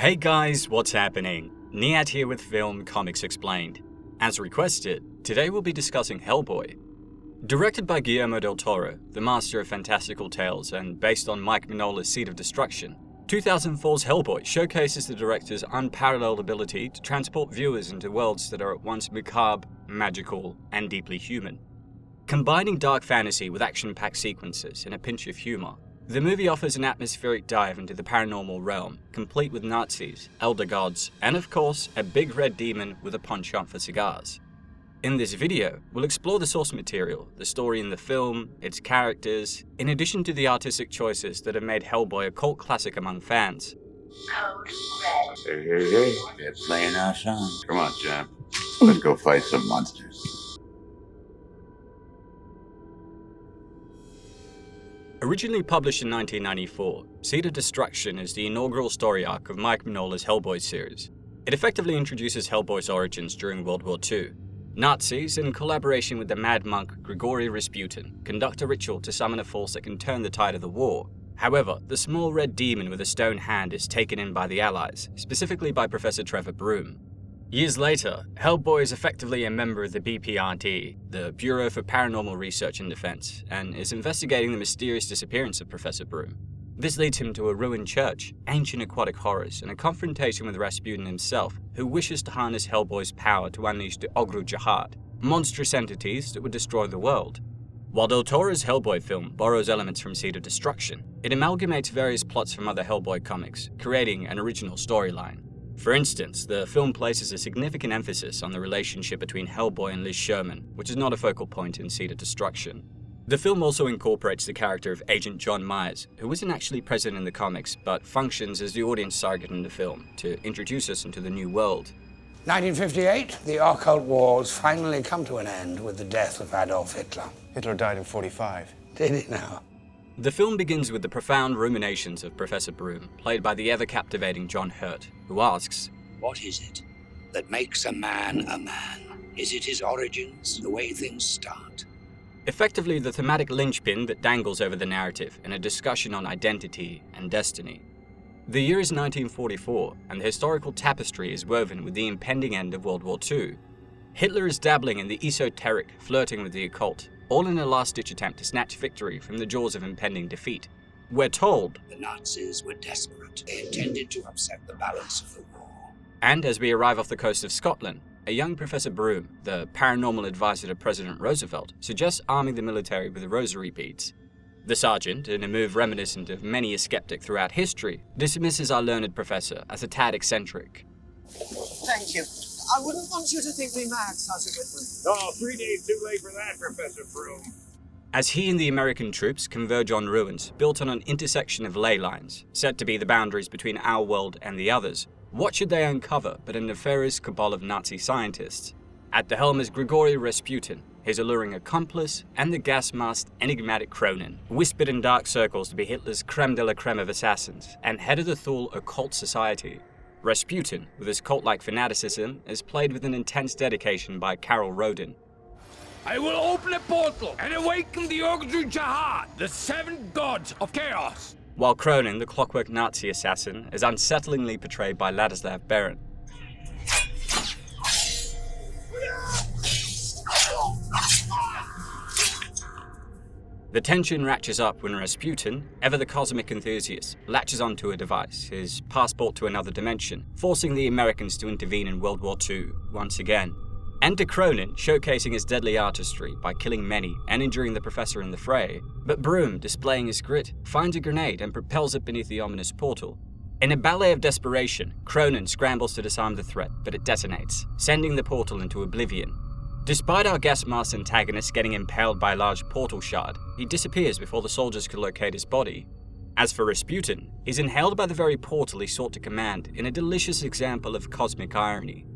Hey guys, what's happening? Niyat here with Film Comics Explained. As requested, today we'll be discussing Hellboy. Directed by Guillermo del Toro, the master of fantastical tales, and based on Mignola's Seed of Destruction, 2004's Hellboy showcases the director's unparalleled ability to transport viewers into worlds that are at once macabre, magical, and deeply human. Combining dark fantasy with action-packed sequences and a pinch of humor, the movie offers an atmospheric dive into the paranormal realm, complete with Nazis, elder gods, and of course, a big red demon with a penchant for cigars. In this video, we'll explore the source material, the story in the film, its characters, in addition to the artistic choices that have made Hellboy a cult classic among fans. Code red. Hey, they're playing our song. Come on, champ. Let's go fight some monsters. Originally published in 1994, Seed of Destruction is the inaugural story arc of Mike Mignola's Hellboy series. It effectively introduces Hellboy's origins during World War II. Nazis, in collaboration with the mad monk Grigory Rasputin, conduct a ritual to summon a force that can turn the tide of the war. However, the small red demon with a stone hand is taken in by the Allies, specifically by Professor Trevor Broome. Years later, Hellboy is effectively a member of the BPRD, the Bureau for Paranormal Research and Defense, and is investigating the mysterious disappearance of Professor Broome. This leads him to a ruined church, ancient aquatic horrors, and a confrontation with Rasputin himself, who wishes to harness Hellboy's power to unleash the Ogru Jihad, monstrous entities that would destroy the world. While Del Toro's Hellboy film borrows elements from Seed of Destruction, it amalgamates various plots from other Hellboy comics, creating an original storyline. For instance, the film places a significant emphasis on the relationship between Hellboy and Liz Sherman, which is not a focal point in Seed of Destruction. The film also incorporates the character of Agent John Myers, who isn't actually present in the comics, but functions as the audience surrogate in the film to introduce us into the new world. 1958, the occult wars finally come to an end with the death of Adolf Hitler. Hitler died in 45. Did he now? The film begins with the profound ruminations of Professor Broome, played by the ever-captivating John Hurt, who asks, "What is it that makes a man a man? Is it his origins, the way things start?" effectively the thematic linchpin that dangles over the narrative in a discussion on identity and destiny. The year is 1944, and the historical tapestry is woven with the impending end of World War II. Hitler is dabbling in the esoteric, flirting with the occult, all in a last-ditch attempt to snatch victory from the jaws of impending defeat. We're told The Nazis were desperate. They intended to upset the balance of the war. And as we arrive off the coast of Scotland, a young Professor Broome, the paranormal advisor to President Roosevelt, suggests arming the military with rosary beads. The sergeant, in a move reminiscent of many a skeptic throughout history, dismisses our learned professor as a tad eccentric. Thank you. I wouldn't want you to think me mad, Sergeant Whitman. Oh, 3 days too late for that, Professor Broome. As he and the American troops converge on ruins built on an intersection of ley lines, said to be the boundaries between our world and the others, what should they uncover but a nefarious cabal of Nazi scientists? At the helm is Grigory Rasputin, his alluring accomplice, and the gas-masked, enigmatic Cronin, whispered in dark circles to be Hitler's creme de la creme of assassins, and head of the Thule occult society. Rasputin, with his cult-like fanaticism, is played with an intense dedication by Carol Roden. I will open a portal and awaken the Ogru Jihad, the 7 gods of chaos. While Cronin, the clockwork Nazi assassin, is unsettlingly portrayed by Ladislav Beran. The tension ratchets up when Rasputin, ever the cosmic enthusiast, latches onto a device, his passport to another dimension, forcing the Americans to intervene in World War II once again. Enter Cronin, showcasing his deadly artistry by killing many and injuring the professor in the fray, but Broome, displaying his grit, finds a grenade and propels it beneath the ominous portal. In a ballet of desperation, Cronin scrambles to disarm the threat, but it detonates, sending the portal into oblivion. Despite our gas-masked antagonist getting impaled by a large portal shard, he disappears before the soldiers could locate his body. As for Rasputin, he's inhaled by the very portal he sought to command in a delicious example of cosmic irony.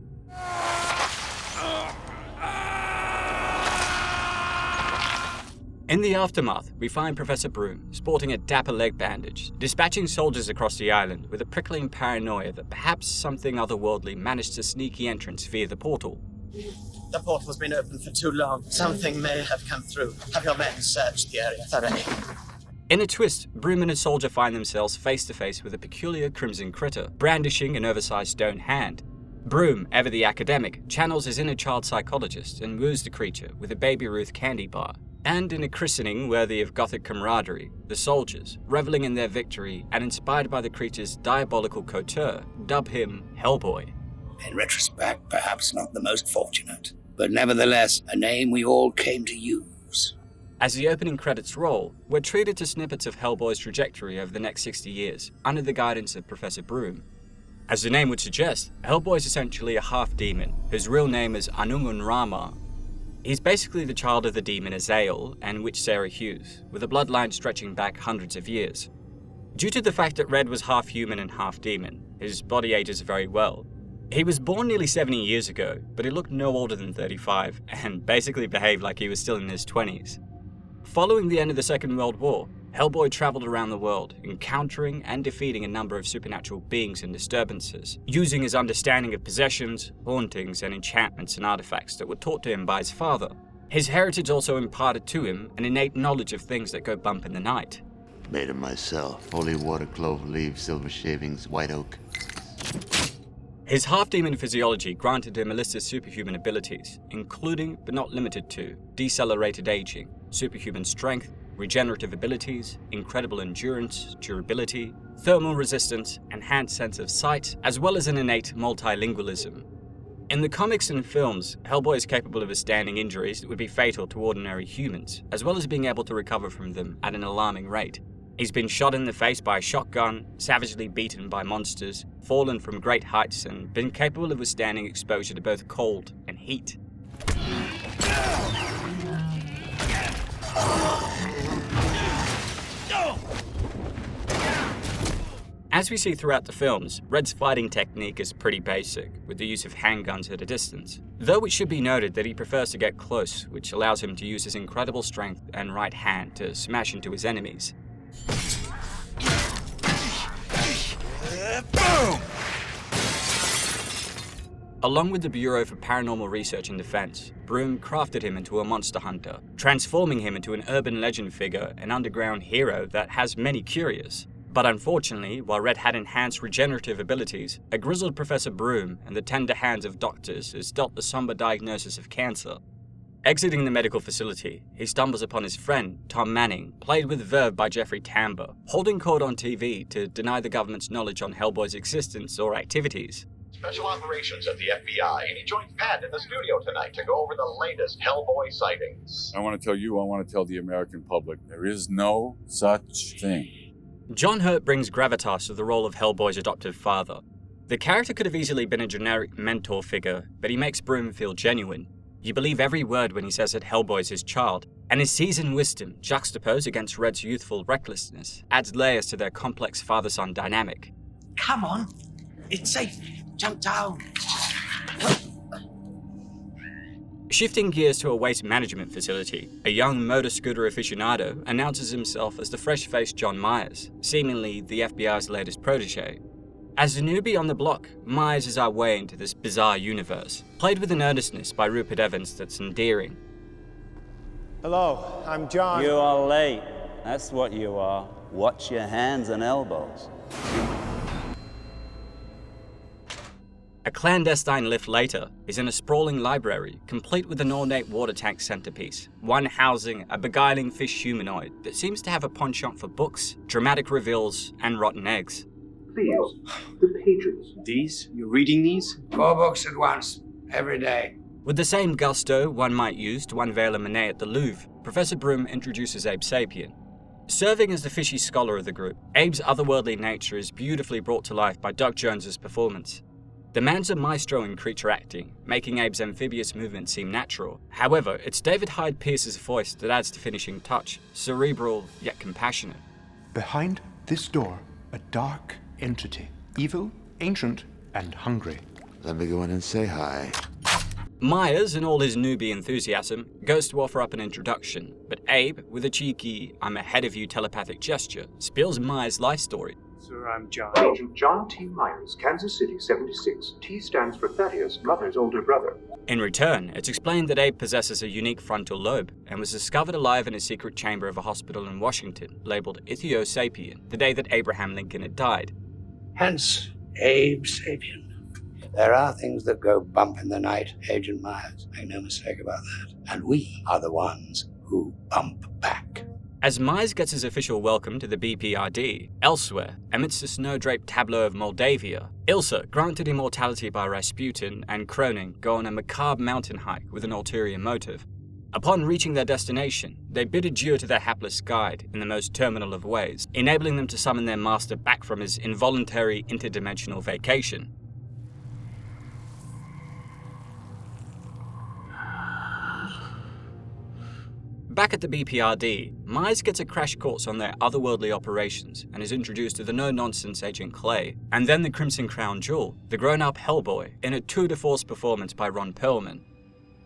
In the aftermath, we find Professor Broome sporting a dapper leg bandage, dispatching soldiers across the island with a prickling paranoia that perhaps something otherworldly managed to sneaky entrance via the portal. The portal's been open for too long. Something may have come through. Have your men searched the area thoroughly. In a twist, Broome and a soldier find themselves face to face with a peculiar crimson critter, brandishing an oversized stone hand. Broome, ever the academic, channels his inner child psychologist and woos the creature with a Baby Ruth candy bar. And in a christening worthy of Gothic camaraderie, the soldiers, reveling in their victory and inspired by the creature's diabolical couture, dub him Hellboy. In retrospect, perhaps not the most fortunate, but nevertheless, a name we all came to use. As the opening credits roll, we're treated to snippets of Hellboy's trajectory over the next 60 years, under the guidance of Professor Broome. As the name would suggest, Hellboy is essentially a half-demon, whose real name is Anungun Rama. He's basically the child of the demon Azael and witch Sarah Hughes, with a bloodline stretching back hundreds of years. Due to the fact that Red was half human and half demon, his body ages very well. He was born nearly 70 years ago, but he looked no older than 35, and basically behaved like he was still in his 20s. Following the end of the Second World War, Hellboy traveled around the world, encountering and defeating a number of supernatural beings and disturbances, using his understanding of possessions, hauntings, and enchantments and artifacts that were taught to him by his father. His heritage also imparted to him an innate knowledge of things that go bump in the night. Made it myself. Holy water, clove leaves, silver shavings, white oak. His half-demon physiology granted him a list of superhuman abilities, including, but not limited to, decelerated aging, superhuman strength, regenerative abilities, incredible endurance, durability, thermal resistance, enhanced sense of sight, as well as an innate multilingualism. In the comics and films, Hellboy is capable of withstanding injuries that would be fatal to ordinary humans, as well as being able to recover from them at an alarming rate. He's been shot in the face by a shotgun, savagely beaten by monsters, fallen from great heights, and been capable of withstanding exposure to both cold and heat. As we see throughout the films, Red's fighting technique is pretty basic, with the use of handguns at a distance. Though it should be noted that he prefers to get close, which allows him to use his incredible strength and right hand to smash into his enemies. Boom! Along with the Bureau for Paranormal Research and Defense, Broome crafted him into a monster hunter, transforming him into an urban legend figure, an underground hero that has many curious. But unfortunately, while Red had enhanced regenerative abilities, a grizzled Professor Broome and the tender hands of doctors is dealt the somber diagnosis of cancer. Exiting the medical facility, he stumbles upon his friend, Tom Manning, played with verve by Jeffrey Tambor, holding court on TV to deny the government's knowledge on Hellboy's existence or activities. Special operations at the FBI, and he joins Pat in the studio tonight to go over the latest Hellboy sightings. I want to tell the American public, there is no such thing. John Hurt brings gravitas to the role of Hellboy's adoptive father. The character could have easily been a generic mentor figure, but he makes Broome feel genuine. You believe every word when he says that Hellboy's his child, and his seasoned wisdom, juxtaposed against Red's youthful recklessness, adds layers to their complex father-son dynamic. Come on, it's safe. Jump down. Shifting gears to a waste management facility, a young motor scooter aficionado announces himself as the fresh-faced John Myers, seemingly the FBI's latest protege. As a newbie on the block, Myers is our way into this bizarre universe, played with an earnestness by Rupert Evans that's endearing. Hello, I'm John. You are late. That's what you are. Watch your hands and elbows. A clandestine lift later is in a sprawling library, complete with an ornate water tank centerpiece, one housing a beguiling fish humanoid that seems to have a penchant for books, dramatic reveals, and rotten eggs. Please, the patrons. These? You're reading these? 4 books at once, every day. With the same gusto one might use to unveil a Monet at the Louvre, Professor Broome introduces Abe Sapien. Serving as the fishy scholar of the group, Abe's otherworldly nature is beautifully brought to life by Doug Jones's performance. The man's a maestro in creature acting, making Abe's amphibious movements seem natural. However, it's David Hyde Pierce's voice that adds the finishing touch, cerebral yet compassionate. Behind this door, a dark entity, evil, ancient, and hungry. Let me go in and say hi. Myers, in all his newbie enthusiasm, goes to offer up an introduction, but Abe, with a cheeky "I'm ahead of you" telepathic gesture, spills Myers' life story. Sir, I'm John. Agent John T. Myers, Kansas City, 76. T stands for Thaddeus, Mother's older brother. In return, it's explained that Abe possesses a unique frontal lobe and was discovered alive in a secret chamber of a hospital in Washington, labeled Ethio-Sapien, the day that Abraham Lincoln had died. Hence, Abe Sapien. There are things that go bump in the night, Agent Myers. Make no mistake about that. And we are the ones who bump back. As Myers gets his official welcome to the BPRD, elsewhere, amidst the snow-draped tableau of Moldavia, Ilsa, granted immortality by Rasputin, and Cronin go on a macabre mountain hike with an ulterior motive. Upon reaching their destination, they bid adieu to their hapless guide in the most terminal of ways, enabling them to summon their master back from his involuntary interdimensional vacation. Back at the BPRD, Myers gets a crash course on their otherworldly operations and is introduced to the no-nonsense Agent Clay, and then the Crimson Crown Jewel, the grown-up Hellboy, in a tour de force performance by Ron Perlman.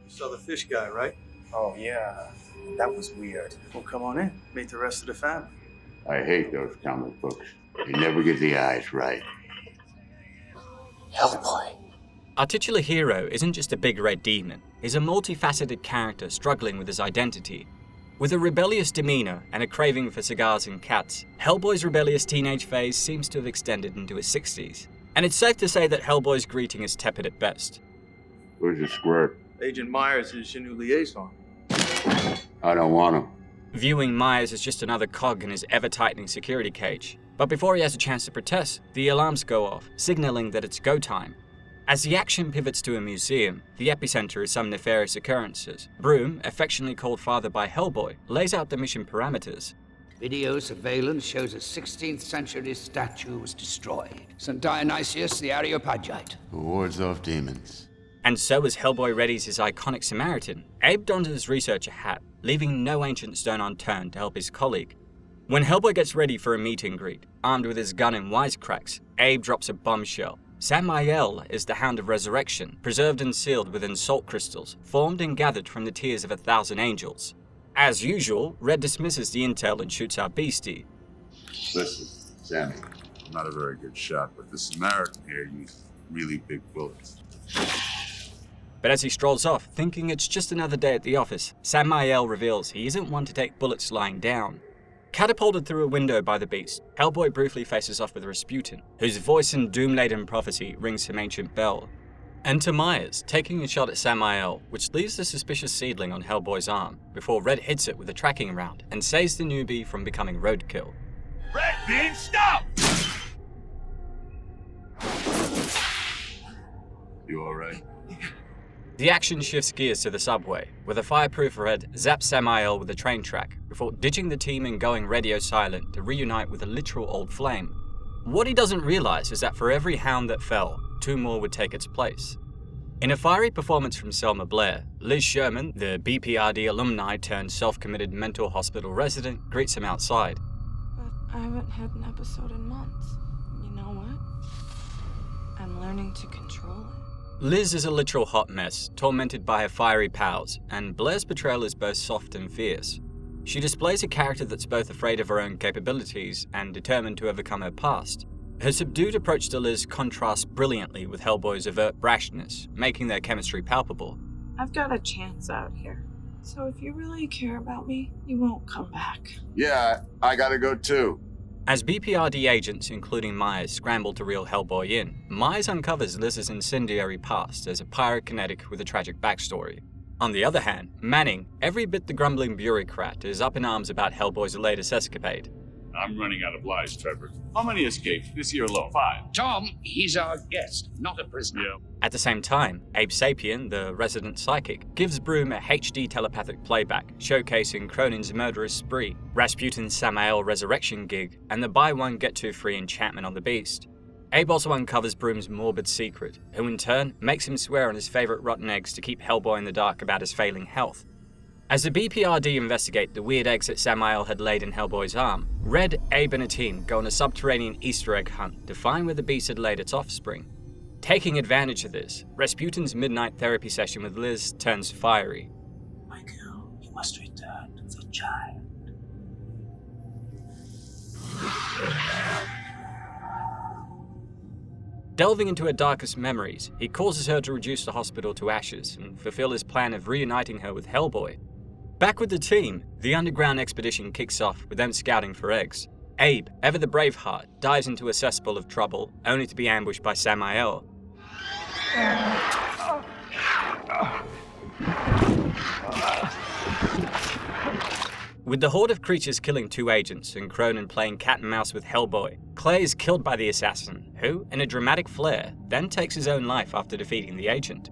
You saw the fish guy, right? Oh, yeah. That was weird. Well, come on in. Meet the rest of the family. I hate those comic books. They never get the eyes right. Hellboy. Our titular hero isn't just a big red demon. He's a multifaceted character struggling with his identity. With a rebellious demeanor and a craving for cigars and cats, Hellboy's rebellious teenage phase seems to have extended into his 60s. And it's safe to say that Hellboy's greeting is tepid at best. Where's the squirt? Agent Myers is your new liaison. I don't want him. Viewing Myers as just another cog in his ever-tightening security cage. But before he has a chance to protest, the alarms go off, signaling that it's go time. As the action pivots to a museum, the epicenter is some nefarious occurrences. Broome, affectionately called father by Hellboy, lays out the mission parameters. Video surveillance shows a 16th century statue was destroyed. St. Dionysius the Areopagite. Who wards off demons. And so as Hellboy readies his iconic Samaritan, Abe dons his researcher hat, leaving no ancient stone unturned to help his colleague. When Hellboy gets ready for a meet and greet, armed with his gun and wisecracks, Abe drops a bombshell. Samael is the Hound of Resurrection, preserved and sealed within salt crystals, formed and gathered from the tears of 1,000 angels. As usual, Red dismisses the intel and shoots our beastie. Listen, Sammy, I'm not a very good shot, but the Samaritan here used really big bullets. But as he strolls off, thinking it's just another day at the office, Samael reveals he isn't one to take bullets lying down. Catapulted through a window by the beast, Hellboy briefly faces off with Rasputin, whose voice and doom-laden prophecy rings some ancient bell. Enter Myers, taking a shot at Samael, which leaves the suspicious seedling on Hellboy's arm, before Red hits it with a tracking round and saves the newbie from becoming roadkill. Red Bean, stop! You alright? The action shifts gears to the subway, where the fireproof Red zaps Samael with a train track, before ditching the team and going radio silent to reunite with a literal old flame. What he doesn't realize is that for every hound that fell, 2 more would take its place. In a fiery performance from Selma Blair, Liz Sherman, the BPRD alumni turned self-committed mental hospital resident, greets him outside. But I haven't had an episode in months. You know what? I'm learning to control it. Liz is a literal hot mess, tormented by her fiery pals, and Blair's portrayal is both soft and fierce. She displays a character that's both afraid of her own capabilities and determined to overcome her past. Her subdued approach to Liz contrasts brilliantly with Hellboy's overt brashness, making their chemistry palpable. I've got a chance out here, so if you really care about me, you won't come back. Yeah, I gotta go too. As BPRD agents, including Myers, scramble to reel Hellboy in, Myers uncovers Liz's incendiary past as a pyrokinetic with a tragic backstory. On the other hand, Manning, every bit the grumbling bureaucrat, is up in arms about Hellboy's latest escapade. I'm running out of lies, Trevor. How many escaped this year alone? 5. Tom, he's our guest, not a prisoner. Yeah. At the same time, Abe Sapien, the resident psychic, gives Broome a HD telepathic playback, showcasing Cronin's murderous spree, Rasputin's Samael resurrection gig, and the buy one get two free enchantment on the beast. Abe also uncovers Broome's morbid secret, who in turn makes him swear on his favorite rotten eggs to keep Hellboy in the dark about his failing health. As the BPRD investigate the weird eggs that Samael had laid in Hellboy's arm, Red, Abe and a team go on a subterranean Easter egg hunt to find where the beast had laid its offspring. Taking advantage of this, Rasputin's midnight therapy session with Liz turns fiery. Michael, you must return to the child. Delving into her darkest memories, he causes her to reduce the hospital to ashes and fulfill his plan of reuniting her with Hellboy. Back with the team, the underground expedition kicks off with them scouting for eggs. Abe, ever the Braveheart, dives into a cesspool of trouble, only to be ambushed by Samael. With the horde of creatures killing 2 agents and Cronin playing cat and mouse with Hellboy, Clay is killed by the assassin, who, in a dramatic flair, then takes his own life after defeating the agent.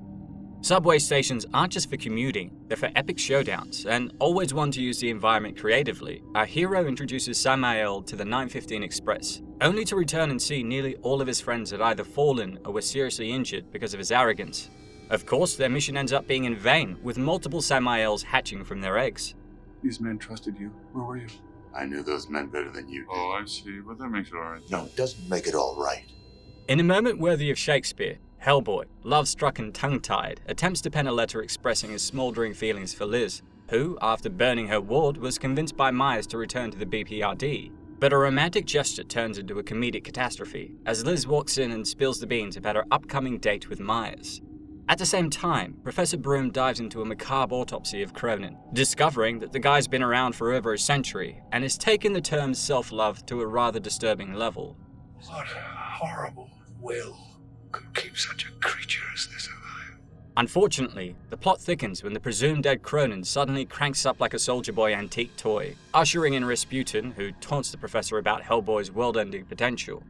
Subway stations aren't just for commuting, they're for epic showdowns, and always one to use the environment creatively. Our hero introduces Samael to the 915 Express, only to return and see nearly all of his friends had either fallen or were seriously injured because of his arrogance. Of course, their mission ends up being in vain, with multiple Samaels hatching from their eggs. These men trusted you. Where were you? I knew those men better than you did. Oh, I see. But that makes it all right. No, it doesn't make it all right. In a moment worthy of Shakespeare, Hellboy, love-struck and tongue-tied, attempts to pen a letter expressing his smouldering feelings for Liz, who, after burning her ward, was convinced by Myers to return to the BPRD. But a romantic gesture turns into a comedic catastrophe, as Liz walks in and spills the beans about her upcoming date with Myers. At the same time, Professor Broome dives into a macabre autopsy of Cronin, discovering that the guy's been around for over a century and has taken the term self-love to a rather disturbing level. What horrible will could keep such a creature as this alive? Unfortunately, the plot thickens when the presumed dead Cronin suddenly cranks up like a Soldier Boy antique toy, ushering in Rasputin, who taunts the professor about Hellboy's world-ending potential.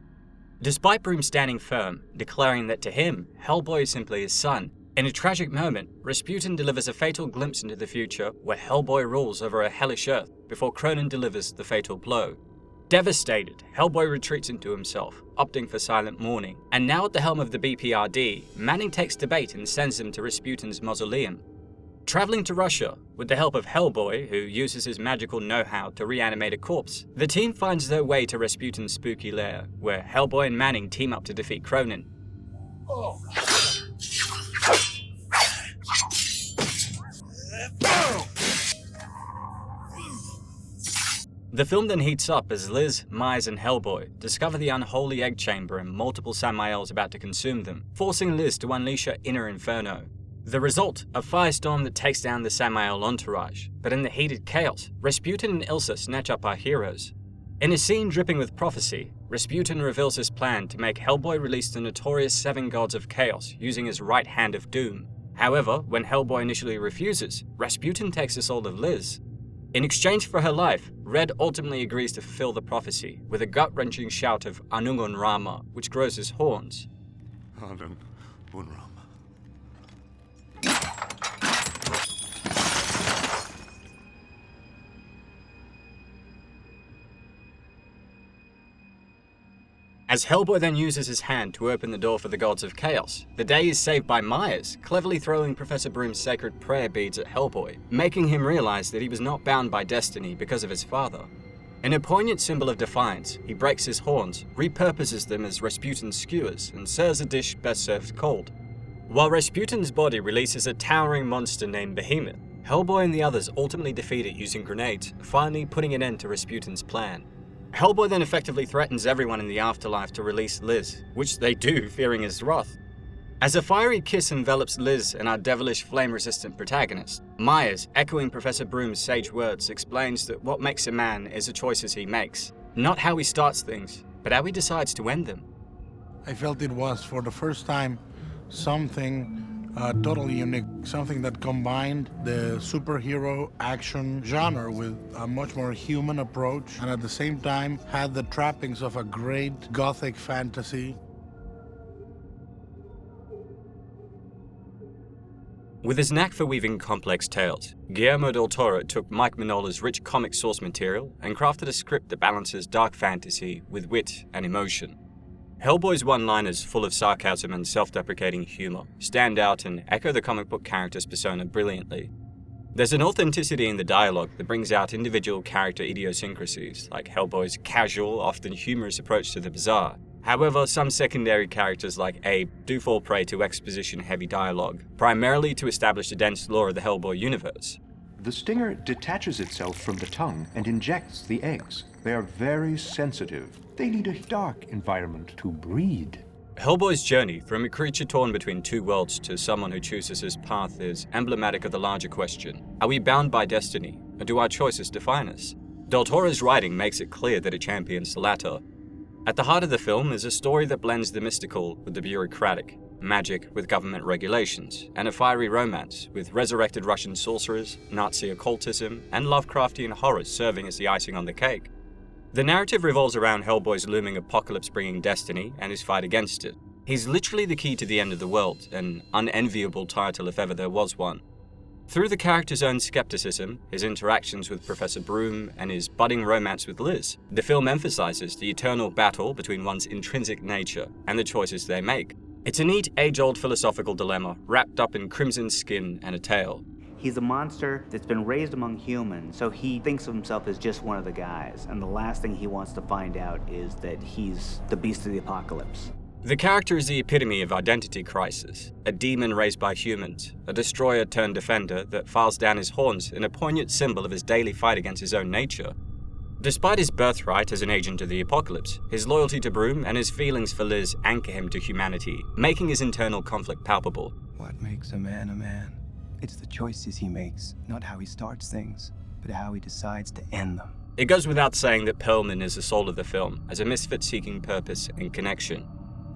Despite Broome standing firm, declaring that to him, Hellboy is simply his son, in a tragic moment, Rasputin delivers a fatal glimpse into the future where Hellboy rules over a hellish earth before Cronin delivers the fatal blow. Devastated, Hellboy retreats into himself, opting for silent mourning, and now at the helm of the BPRD, Manning takes the bait and sends him to Rasputin's mausoleum. Traveling to Russia, with the help of Hellboy, who uses his magical know-how to reanimate a corpse, the team finds their way to Rasputin's spooky lair, where Hellboy and Manning team up to defeat Cronin. The film then heats up as Liz, Myers, and Hellboy discover the unholy egg chamber and multiple Samaels about to consume them, forcing Liz to unleash her inner inferno. The result, a firestorm that takes down the Samael entourage, but in the heated chaos, Rasputin and Ilsa snatch up our heroes. In a scene dripping with prophecy, Rasputin reveals his plan to make Hellboy release the notorious 7 gods of chaos using his right hand of doom. However, when Hellboy initially refuses, Rasputin takes the soul of Liz. In exchange for her life, Red ultimately agrees to fulfill the prophecy with a gut-wrenching shout of Anungun Rama, which grows his horns. Anungun Rama. As Hellboy then uses his hand to open the door for the gods of chaos, the day is saved by Myers, cleverly throwing Professor Broome's sacred prayer beads at Hellboy, making him realize that he was not bound by destiny because of his father. In a poignant symbol of defiance, he breaks his horns, repurposes them as Rasputin's skewers, and serves a dish best served cold. While Rasputin's body releases a towering monster named Behemoth, Hellboy and the others ultimately defeat it using grenades, finally putting an end to Rasputin's plan. Hellboy then effectively threatens everyone in the afterlife to release Liz, which they do, fearing his wrath. As a fiery kiss envelops Liz and our devilish flame-resistant protagonist, Myers, echoing Professor Broome's sage words, explains that what makes a man is the choices he makes. Not how he starts things, but how he decides to end them. I felt it was, for the first time, something totally unique, something that combined the superhero action genre with a much more human approach, and at the same time had the trappings of a great gothic fantasy. With his knack for weaving complex tales, Guillermo del Toro took Mike Mignola's rich comic source material and crafted a script that balances dark fantasy with wit and emotion. Hellboy's one-liners, full of sarcasm and self-deprecating humor, stand out and echo the comic book character's persona brilliantly. There's an authenticity in the dialogue that brings out individual character idiosyncrasies, like Hellboy's casual, often humorous approach to the bizarre. However, some secondary characters like Abe do fall prey to exposition-heavy dialogue, primarily to establish the dense lore of the Hellboy universe. The stinger detaches itself from the tongue and injects the eggs. They are very sensitive. They need a dark environment to breed. Hellboy's journey from a creature torn between two worlds to someone who chooses his path is emblematic of the larger question: are we bound by destiny, or do our choices define us? Del Toro's writing makes it clear that it champions the latter. At the heart of the film is a story that blends the mystical with the bureaucratic, magic with government regulations, and a fiery romance with resurrected Russian sorcerers, Nazi occultism, and Lovecraftian horrors serving as the icing on the cake. The narrative revolves around Hellboy's looming apocalypse-bringing destiny and his fight against it. He's literally the key to the end of the world, an unenviable title if ever there was one. Through the character's own skepticism, his interactions with Professor Broome, and his budding romance with Liz, the film emphasizes the eternal battle between one's intrinsic nature and the choices they make. It's a neat, age-old philosophical dilemma wrapped up in crimson skin and a tale. He's a monster that's been raised among humans, so he thinks of himself as just one of the guys, and the last thing he wants to find out is that he's the beast of the apocalypse. The character is the epitome of identity crisis, a demon raised by humans, a destroyer-turned-defender that files down his horns in a poignant symbol of his daily fight against his own nature. Despite his birthright as an agent of the apocalypse, his loyalty to Broome and his feelings for Liz anchor him to humanity, making his internal conflict palpable. What makes a man a man? It's the choices he makes, not how he starts things, but how he decides to end them. It goes without saying that Perlman is the soul of the film, as a misfit seeking purpose and connection.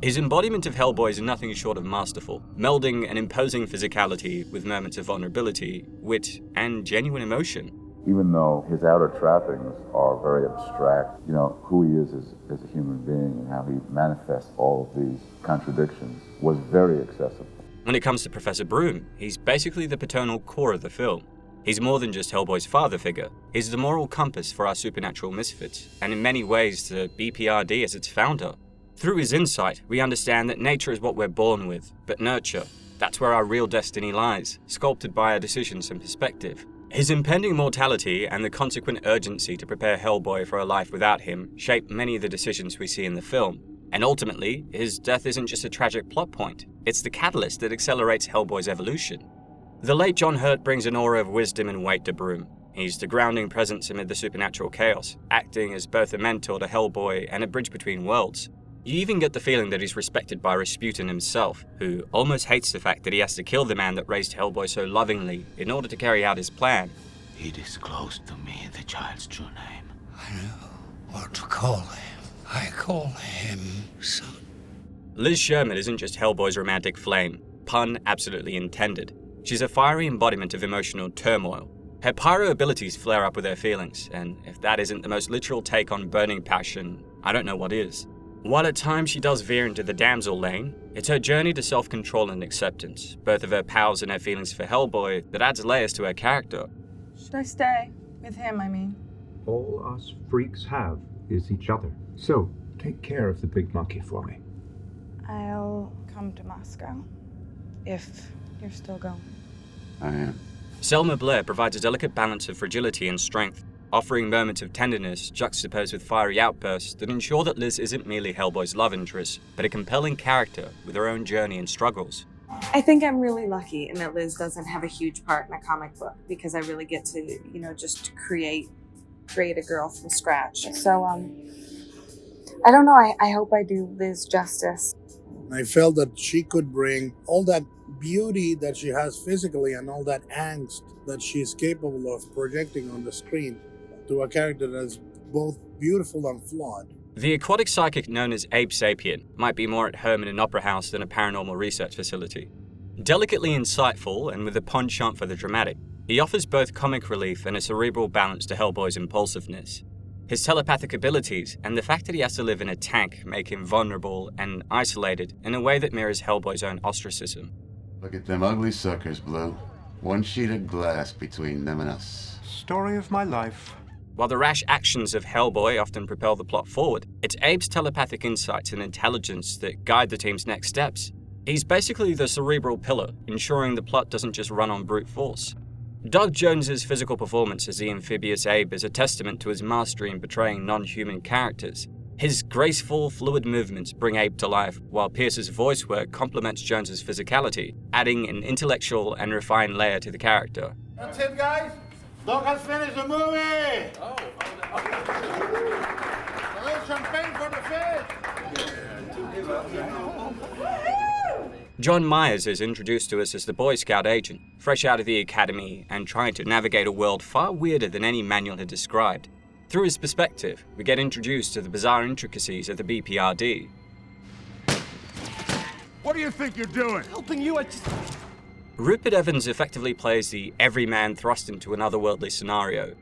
His embodiment of Hellboy is nothing short of masterful, melding an imposing physicality with moments of vulnerability, wit, and genuine emotion. Even though his outer trappings are very abstract, who he is as a human being and how he manifests all of these contradictions was very accessible. When it comes to Professor Broome, he's basically the paternal core of the film. He's more than just Hellboy's father figure. He's the moral compass for our supernatural misfits, and in many ways the BPRD as its founder. Through his insight, we understand that nature is what we're born with, but nurture, that's where our real destiny lies, sculpted by our decisions and perspective. His impending mortality and the consequent urgency to prepare Hellboy for a life without him shape many of the decisions we see in the film. And ultimately, his death isn't just a tragic plot point, it's the catalyst that accelerates Hellboy's evolution. The late John Hurt brings an aura of wisdom and weight to Broome. He's the grounding presence amid the supernatural chaos, acting as both a mentor to Hellboy and a bridge between worlds. You even get the feeling that he's respected by Rasputin himself, who almost hates the fact that he has to kill the man that raised Hellboy so lovingly in order to carry out his plan. He disclosed to me the child's true name. I know what to call him. I call him son. Liz Sherman isn't just Hellboy's romantic flame, pun absolutely intended. She's a fiery embodiment of emotional turmoil. Her pyro abilities flare up with her feelings, and if that isn't the most literal take on burning passion, I don't know what is. While at times she does veer into the damsel lane, it's her journey to self-control and acceptance, both of her powers and her feelings for Hellboy, that adds layers to her character. Should I stay? With him, I mean. All us freaks have is each other. So, take care of the big monkey for me. I'll come to Moscow. If you're still going. I am. Selma Blair provides a delicate balance of fragility and strength, offering moments of tenderness juxtaposed with fiery outbursts that ensure that Liz isn't merely Hellboy's love interest, but a compelling character with her own journey and struggles. I think I'm really lucky in that Liz doesn't have a huge part in a comic book, because I really get to, just create a girl from scratch. So, I don't know, I hope I do Liz justice. I felt that she could bring all that beauty that she has physically and all that angst that she's capable of projecting on the screen to a character that's both beautiful and flawed. The aquatic psychic known as Abe Sapien might be more at home in an opera house than a paranormal research facility. Delicately insightful and with a penchant for the dramatic, he offers both comic relief and a cerebral balance to Hellboy's impulsiveness. His telepathic abilities and the fact that he has to live in a tank make him vulnerable and isolated in a way that mirrors Hellboy's own ostracism. Look at them ugly suckers, Blue. One sheet of glass between them and us. Story of my life. While the rash actions of Hellboy often propel the plot forward, it's Abe's telepathic insights and intelligence that guide the team's next steps. He's basically the cerebral pillar, ensuring the plot doesn't just run on brute force. Doug Jones's physical performance as the amphibious Abe is a testament to his mastery in portraying non-human characters. His graceful, fluid movements bring Abe to life, while Pierce's voice work complements Jones's physicality, adding an intellectual and refined layer to the character. That's it, guys. Doug has finished the movie. A little champagne for the fish. John Myers is introduced to us as the Boy Scout agent, fresh out of the academy and trying to navigate a world far weirder than any manual had described. Through his perspective, we get introduced to the bizarre intricacies of the BPRD. What do you think you're doing? Helping you, Rupert Evans effectively plays the everyman thrust into an otherworldly scenario,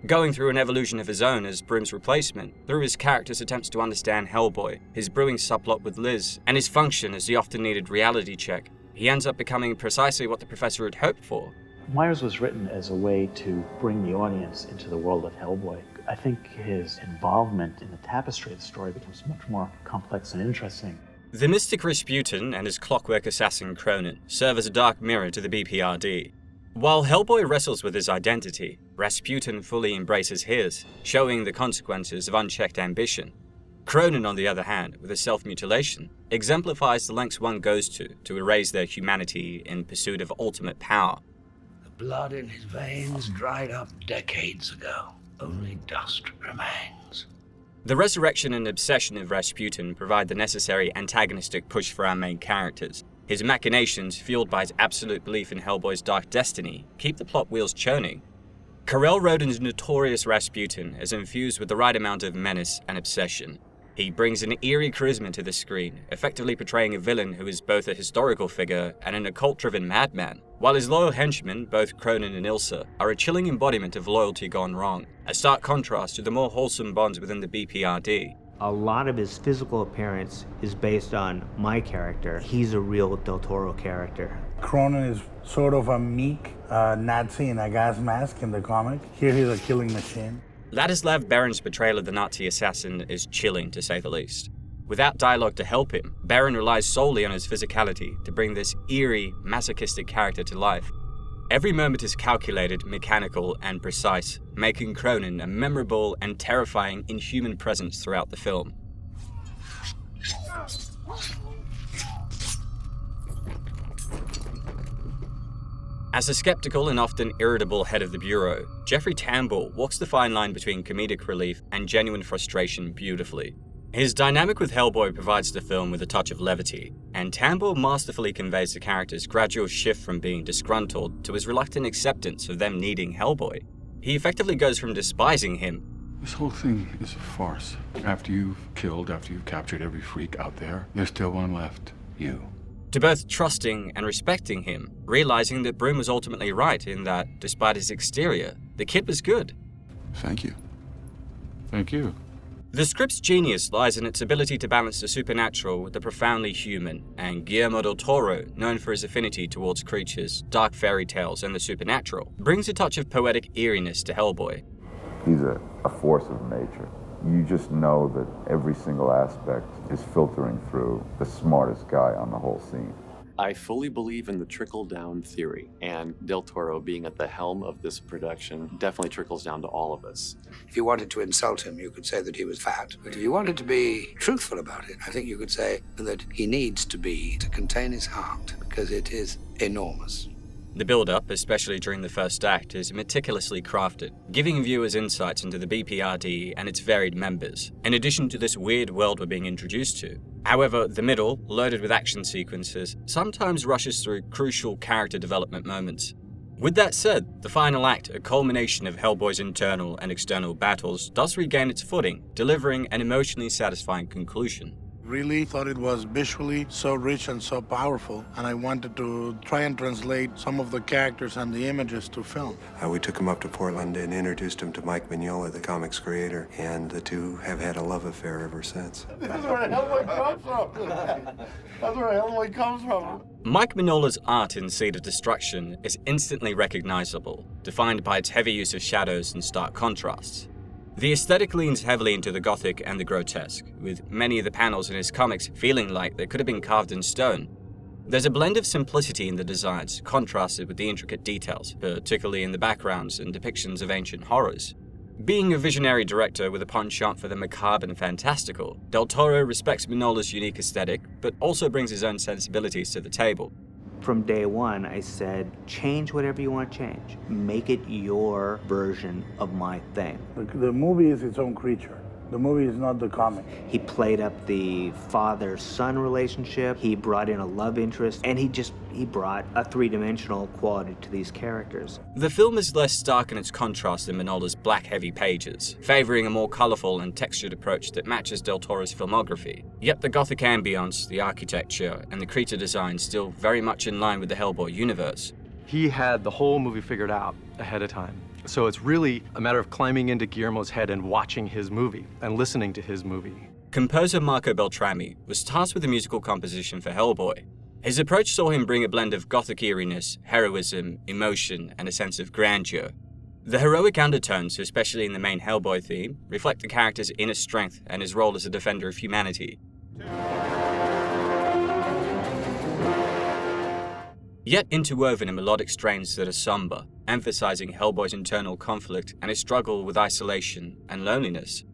going through an evolution of his own as Broome's replacement, through his character's attempts to understand Hellboy, his brewing subplot with Liz, and his function as the often-needed reality check. He ends up becoming precisely what the professor had hoped for. Myers was written as a way to bring the audience into the world of Hellboy. I think his involvement in the tapestry of the story becomes much more complex and interesting. The mystic Rasputin and his clockwork assassin Cronin serve as a dark mirror to the BPRD. While Hellboy wrestles with his identity, Rasputin fully embraces his, showing the consequences of unchecked ambition. Cronin, on the other hand, with his self-mutilation, exemplifies the lengths one goes to erase their humanity in pursuit of ultimate power. The blood in his veins dried up decades ago. Only dust remains. The resurrection and obsession of Rasputin provide the necessary antagonistic push for our main characters. His machinations, fueled by his absolute belief in Hellboy's dark destiny, keep the plot wheels churning. Carell Roden's notorious Rasputin is infused with the right amount of menace and obsession. He brings an eerie charisma to the screen, effectively portraying a villain who is both a historical figure and an occult-driven madman, while his loyal henchmen, both Cronin and Ilsa, are a chilling embodiment of loyalty gone wrong, a stark contrast to the more wholesome bonds within the BPRD. A lot of his physical appearance is based on my character. He's a real Del Toro character. Cronin is sort of a meek Nazi in a gas mask in the comic. Here he's a killing machine. Ladislav Baron's portrayal of the Nazi assassin is chilling, to say the least. Without dialogue to help him, Baron relies solely on his physicality to bring this eerie, masochistic character to life. Every moment is calculated, mechanical, and precise, making Cronin a memorable and terrifying inhuman presence throughout the film. As a skeptical and often irritable head of the Bureau, Jeffrey Tambor walks the fine line between comedic relief and genuine frustration beautifully. His dynamic with Hellboy provides the film with a touch of levity, and Tambor masterfully conveys the character's gradual shift from being disgruntled to his reluctant acceptance of them needing Hellboy. He effectively goes from despising him. This whole thing is a farce. After you've captured every freak out there, there's still one left, you. To both trusting and respecting him, realizing that Broome was ultimately right in that, despite his exterior, the kid was good. Thank you. Thank you. The script's genius lies in its ability to balance the supernatural with the profoundly human, and Guillermo del Toro, known for his affinity towards creatures, dark fairy tales, and the supernatural, brings a touch of poetic eeriness to Hellboy. He's a force of nature. You just know that every single aspect is filtering through the smartest guy on the whole scene. I fully believe in the trickle-down theory, and Del Toro being at the helm of this production definitely trickles down to all of us. If you wanted to insult him, you could say that he was fat. But if you wanted to be truthful about it, I think you could say that he needs to be to contain his heart, because it is enormous. The build-up, especially during the first act, is meticulously crafted, giving viewers insights into the BPRD and its varied members, in addition to this weird world we're being introduced to. However, the middle, loaded with action sequences, sometimes rushes through crucial character development moments. With that said, the final act, a culmination of Hellboy's internal and external battles, does regain its footing, delivering an emotionally satisfying conclusion. Really thought it was visually so rich and so powerful, and I wanted to try and translate some of the characters and the images to film. We took him up to Portland and introduced him to Mike Mignola, the comics creator, and the two have had a love affair ever since. This is where Hellboy comes from. That's where Hellboy comes from. Mike Mignola's art in Seed of Destruction is instantly recognizable, defined by its heavy use of shadows and stark contrasts. The aesthetic leans heavily into the gothic and the grotesque, with many of the panels in his comics feeling like they could have been carved in stone. There's a blend of simplicity in the designs, contrasted with the intricate details, particularly in the backgrounds and depictions of ancient horrors. Being a visionary director with a penchant for the macabre and fantastical, Del Toro respects Mignola's unique aesthetic, but also brings his own sensibilities to the table. From day one, I said, change whatever you want to change. Make it your version of my thing. The movie is its own creature. The movie is not the comic. He played up the father-son relationship, he brought in a love interest, and he brought a three-dimensional quality to these characters. The film is less stark in its contrast than Mignola's black, heavy pages, favoring a more colorful and textured approach that matches Del Toro's filmography. Yet the gothic ambience, the architecture, and the creature design still very much in line with the Hellboy universe. He had the whole movie figured out ahead of time. So it's really a matter of climbing into Guillermo's head and watching his movie and listening to his movie. Composer Marco Beltrami was tasked with the musical composition for Hellboy. His approach saw him bring a blend of gothic eeriness, heroism, emotion, and a sense of grandeur. The heroic undertones, especially in the main Hellboy theme, reflect the character's inner strength and his role as a defender of humanity. Yet interwoven in melodic strains that are somber, emphasizing Hellboy's internal conflict and his struggle with isolation and loneliness.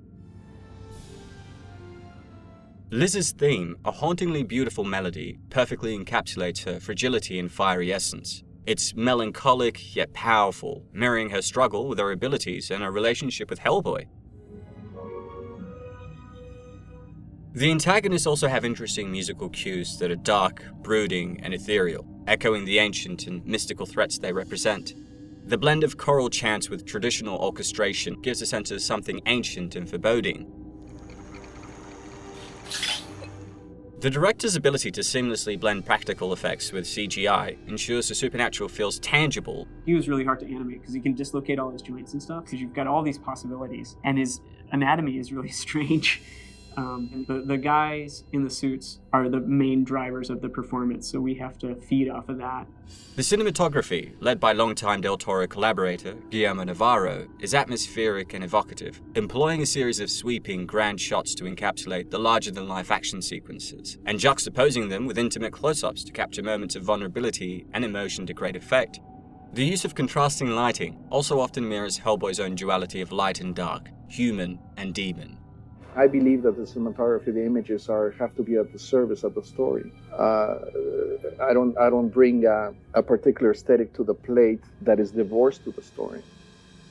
Liz's theme, a hauntingly beautiful melody, perfectly encapsulates her fragility and fiery essence. It's melancholic yet powerful, mirroring her struggle with her abilities and her relationship with Hellboy. The antagonists also have interesting musical cues that are dark, brooding, and ethereal, echoing the ancient and mystical threats they represent. The blend of choral chants with traditional orchestration gives a sense of something ancient and foreboding. The director's ability to seamlessly blend practical effects with CGI ensures the supernatural feels tangible. He was really hard to animate because he can dislocate all his joints and stuff, because you've got all these possibilities, and his anatomy is really strange. And the guys in the suits are the main drivers of the performance, so we have to feed off of that. The cinematography, led by longtime Del Toro collaborator Guillermo Navarro, is atmospheric and evocative, employing a series of sweeping, grand shots to encapsulate the larger-than-life action sequences, and juxtaposing them with intimate close-ups to capture moments of vulnerability and emotion to great effect. The use of contrasting lighting also often mirrors Hellboy's own duality of light and dark, human and demon. I believe that the cinematography, the images have to be at the service of the story. I don't bring a particular aesthetic to the plate that is divorced to the story.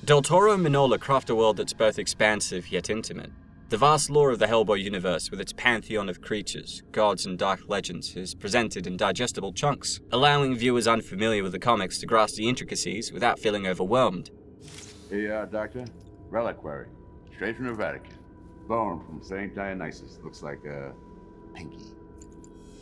Del Toro and Mignola craft a world that's both expansive yet intimate. The vast lore of the Hellboy universe, with its pantheon of creatures, gods, and dark legends, is presented in digestible chunks, allowing viewers unfamiliar with the comics to grasp the intricacies without feeling overwhelmed. Hey, Doctor. Reliquary. Straight from the Vatican. Bone from St. Dionysus. Looks like a pinky.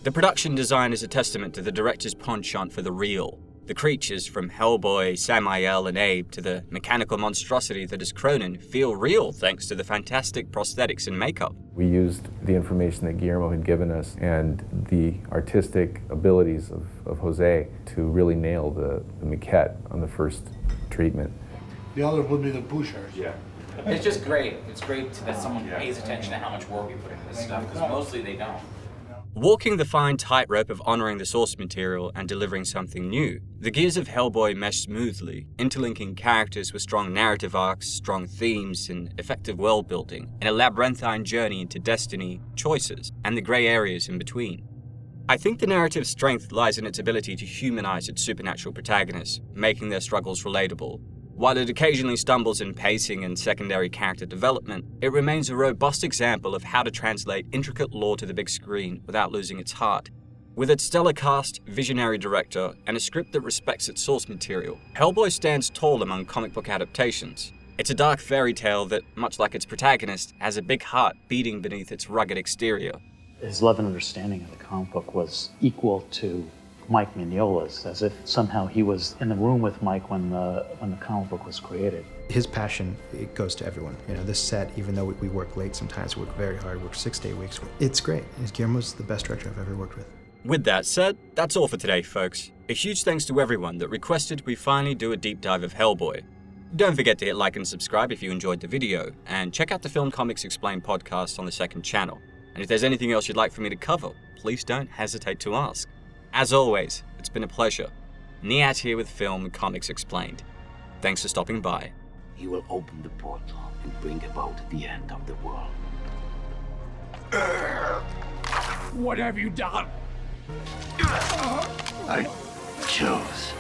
The production design is a testament to the director's penchant for the real. The creatures from Hellboy, Samael, and Abe to the mechanical monstrosity that is Cronin feel real thanks to the fantastic prosthetics and makeup. We used the information that Guillermo had given us and the artistic abilities of Jose to really nail the maquette on the first treatment. The others would be the pushers. Yeah. It's just great. It's great that someone pays attention to how much work we put into this stuff, because mostly they don't. Walking the fine tightrope of honoring the source material and delivering something new, the gears of Hellboy mesh smoothly, interlinking characters with strong narrative arcs, strong themes, and effective world building, in a labyrinthine journey into destiny, choices, and the grey areas in between. I think the narrative's strength lies in its ability to humanize its supernatural protagonists, making their struggles relatable. While it occasionally stumbles in pacing and secondary character development, it remains a robust example of how to translate intricate lore to the big screen without losing its heart. With its stellar cast, visionary director, and a script that respects its source material, Hellboy stands tall among comic book adaptations. It's a dark fairy tale that, much like its protagonist, has a big heart beating beneath its rugged exterior. His love and understanding of the comic book was equal to Mike Mignola's, as if somehow he was in the room with Mike when the comic book was created. His passion, it goes to everyone. You know, this set, even though we work late sometimes, we work very hard, work 6-day weeks. It's great. Guillermo's the best director I've ever worked with. With that said, that's all for today, folks. A huge thanks to everyone that requested we finally do a deep dive of Hellboy. Don't forget to hit like and subscribe if you enjoyed the video, and check out the Film Comics Explained podcast on the second channel. And if there's anything else you'd like for me to cover, please don't hesitate to ask. As always, it's been a pleasure. Niyat here with Film Comics Explained. Thanks for stopping by. He will open the portal and bring about the end of the world. What have you done? I chose